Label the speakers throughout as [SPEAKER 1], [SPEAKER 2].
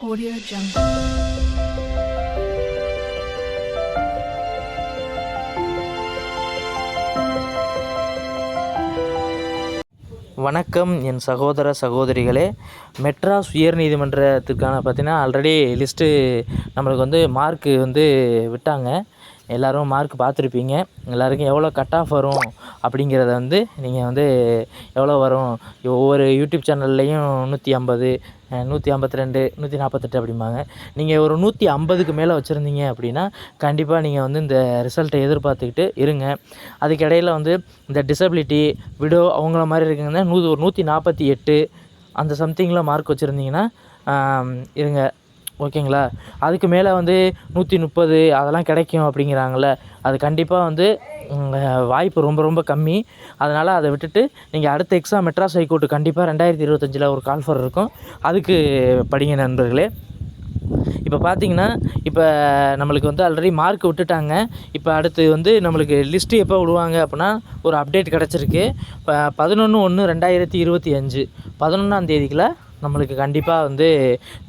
[SPEAKER 1] Audio Jungle.
[SPEAKER 2] வணக்கம் என் சகோதர சகோதரிகளே. மெட்ராஸ் உயர்நீதிமன்றத்துக்கான பார்த்தீங்கன்னா ஆல்ரெடி லிஸ்ட்டு நம்மளுக்கு மார்க்கு விட்டாங்க. எல்லோரும் மார்க் பார்த்துருப்பீங்க. எல்லாருக்கும் எவ்வளோ கட் ஆஃப் வரும் அப்படிங்கிறத நீங்கள் எவ்வளோ வரும், ஒவ்வொரு யூடியூப் சேனல்லையும் 150, 152, 148 அப்படிம்பாங்க. நீங்கள் ஒரு 150க்கு மேலே வச்சுருந்தீங்க அப்படின்னா கண்டிப்பாக நீங்கள் இந்த ரிசல்ட்டை எதிர்பார்த்துக்கிட்டு இருங்க. அதுக்கு இடையில் இந்த டிசபிலிட்டி விடோ அவங்கள மாதிரி இருக்குங்கன்னா ஒரு 148 அந்த சம்திங்கில் மார்க் வச்சுருந்தீங்கன்னா இருங்க, ஓகேங்களா. அதுக்கு மேலே 130 அதெல்லாம் கிடைக்கும் அப்படிங்கிறாங்கள, அது கண்டிப்பாக வாய்ப்பு ரொம்ப ரொம்ப கம்மி. அதனால் அதை விட்டுட்டு நீங்கள் அடுத்த எக்ஸாம் மெட்ராஸ் ஹைகோர்ட்டு கண்டிப்பாக 2025 ஒரு கால்ஃபர் இருக்கும், அதுக்கு படிங்க நண்பர்களே. இப்போ பார்த்தீங்கன்னா இப்போ நம்மளுக்கு ஆல்ரெடி மார்க் விட்டுட்டாங்க. இப்போ அடுத்து நம்மளுக்கு லிஸ்ட்டு எப்போ விடுவாங்க அப்படின்னா ஒரு அப்டேட் கிடச்சிருக்கு. இப்போ 11/1/2025 11ஆம் தேதிக்குள்ள நம்மளுக்கு கண்டிப்பாக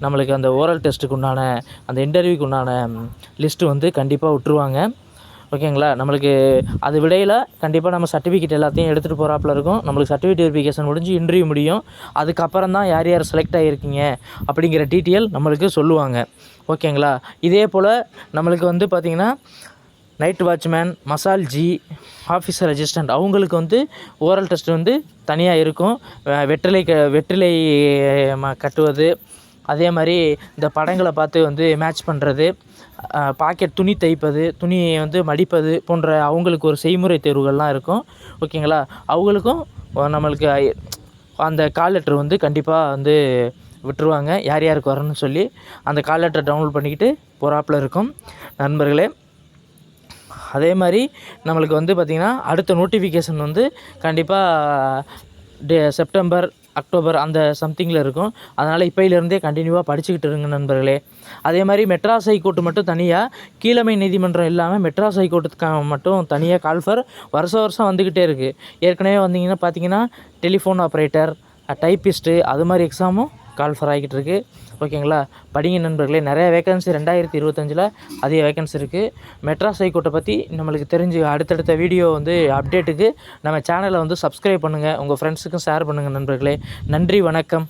[SPEAKER 2] நம்மளுக்கு அந்த ஓரல் டெஸ்ட்டுக்கு உண்டான அந்த இன்டர்வியூக்கு உண்டான லிஸ்ட்டு கண்டிப்பாக விட்டுருவாங்க, ஓகேங்களா. நம்மளுக்கு அது விடையில் கண்டிப்பாக நம்ம சர்டிஃபிகேட் எல்லாத்தையும் எடுத்துகிட்டு போகிறாப்புல இருக்கும். நம்மளுக்கு சர்டிஃபிகேட் வெரிஃபிகேஷன் முடிஞ்சு இன்டர்வியூ முடியும். அதுக்கப்புறம் தான் யார் யார் செலக்ட் ஆகியிருக்கீங்க அப்படிங்கிற டீட்டெயில் நம்மளுக்கு சொல்லுவாங்க, ஓகேங்களா. இதே போல் நம்மளுக்கு பார்த்திங்கன்னா நைட் வாட்ச்மேன், மசால்ஜி, ஆஃபீஸர் அசிஸ்டண்ட் அவங்களுக்கு ஓரல் டெஸ்ட் தனியாக இருக்கும். வெற்றிலை கட்டுவது, அதே மாதிரி இந்த படங்களை பார்த்து மேட்ச் பண்ணுறது, பாக்கெட் துணி தைப்பது, துணியை மடிப்பது போன்ற அவங்களுக்கு ஒரு செய்முறை தேர்வுகள்லாம் இருக்கும், ஓகேங்களா. அவங்களுக்கும் நம்மளுக்கு அந்த கால் லெட்ரு கண்டிப்பாக விட்டுருவாங்க, யார் யாருக்கு வரணும்னு சொல்லி. அந்த கால் லெட்டரை டவுன்லோட் பண்ணிக்கிட்டு போகிறாப்புல இருக்கும் நண்பர்களே. அதே மாதிரி நம்மளுக்கு பார்த்திங்கன்னா அடுத்த நோட்டிஃபிகேஷன் கண்டிப்பாக செப்டம்பர், அக்டோபர் அந்த சம்திங்கில் இருக்கும். அதனால் இப்போயிலேருந்தே கண்டினியூவாக படிச்சுக்கிட்டு இருங்க நண்பர்களே. அதே மாதிரி மெட்ராஸ் ஹைகோர்ட்டு மட்டும் தனியாக, கீழமை நீதிமன்றம் இல்லாமல் மெட்ராஸ் ஹைகோர்ட்டுக்காக மட்டும் தனியாக கால்ஃபர் வருஷம் வந்துக்கிட்டே இருக்குது. ஏற்கனவே பார்த்திங்கன்னா டெலிஃபோன் ஆப்ரேட்டர், டைப்பிஸ்ட்டு அது மாதிரி எக்ஸாமும் கால்ஃபர் ஆகிக்கிட்டு இருக்குது, ஓகேங்களா. படிங்க நண்பர்களே. நிறைய வேகன்சி 2025 அதிக வேகன்சி இருக்குது. மெட்ராஸ் ஹைகோர்ட்டை பற்றி நம்மளுக்கு தெரிஞ்சு அடுத்தடுத்த வீடியோ அப்டேட்டுக்கு நம்ம சேனலை சப்ஸ்கிரைப் பண்ணுங்கள், உங்கள் ஃப்ரெண்ட்ஸுக்கும் ஷேர் பண்ணுங்கள் நண்பர்களே. நன்றி, வணக்கம்.